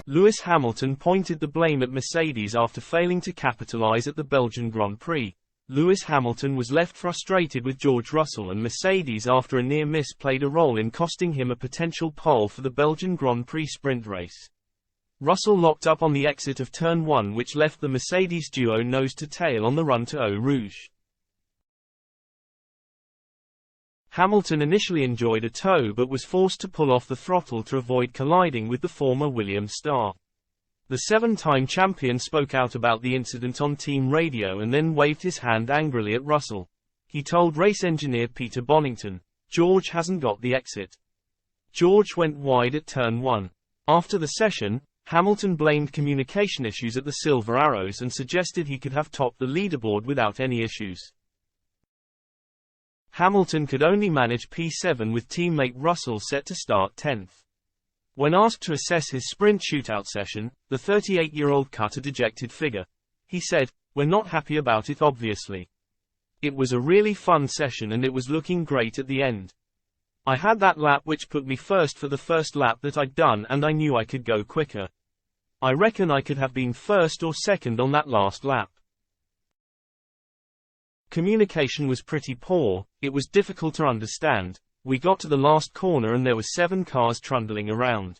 Lewis Hamilton pointed the blame at Mercedes after failing to capitalize at the Belgian Grand Prix. Lewis Hamilton was left frustrated with George Russell, and Mercedes after a near miss played a role in costing him a potential pole for the Belgian Grand Prix sprint race. Russell locked up on the exit of Turn 1, which left the Mercedes duo nose to tail on the run to Eau Rouge. Hamilton initially enjoyed a tow but was forced to pull off the throttle to avoid colliding with the former Williams star. The seven-time champion spoke out about the incident on team radio and then waved his hand angrily at Russell. He told race engineer Peter Bonington, "George hasn't got the exit." George went wide at Turn 1. After the session, Hamilton blamed communication issues at the Silver Arrows and suggested he could have topped the leaderboard without any issues. Hamilton could only manage P7 with teammate Russell set to start 10th. When asked to assess his sprint shootout session, the 38-year-old cut a dejected figure. He said, "We're not happy about it obviously. It was a really fun session and it was looking great at the end. I had that lap which put me first for the first lap that I'd done, and I knew I could go quicker. I reckon I could have been first or second on that last lap." Communication was pretty poor. It was difficult to understand. We got to the last corner and there were 7 cars trundling around.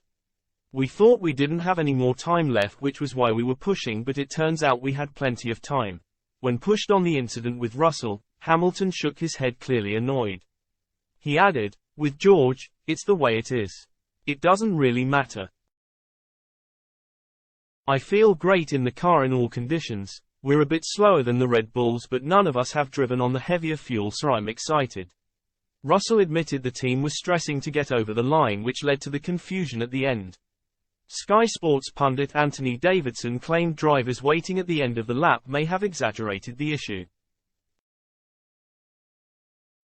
We thought we didn't have any more time left, which was why we were pushing, but it turns out we had plenty of time. When pushed on the incident with Russell, Hamilton shook his head, clearly annoyed. He added, "With George, it's the way it is. It doesn't really matter. I feel great in the car in all conditions. We're a bit slower than the Red Bulls, but none of us have driven on the heavier fuel, so I'm excited." Russell admitted the team was stressing to get over the line, which led to the confusion at the end. Sky Sports pundit Anthony Davidson claimed drivers waiting at the end of the lap may have exaggerated the issue.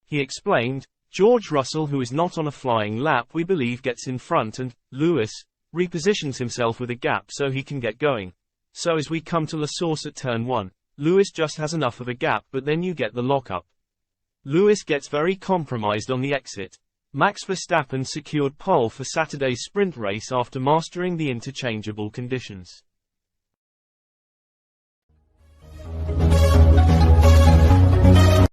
He explained, "George Russell, who is not on a flying lap, we believe gets in front, and Lewis repositions himself with a gap so he can get going. So as we come to La Source at Turn 1, Lewis just has enough of a gap, but then you get the lockup. Lewis gets very compromised on the exit." Max Verstappen secured pole for Saturday's sprint race after mastering the interchangeable conditions.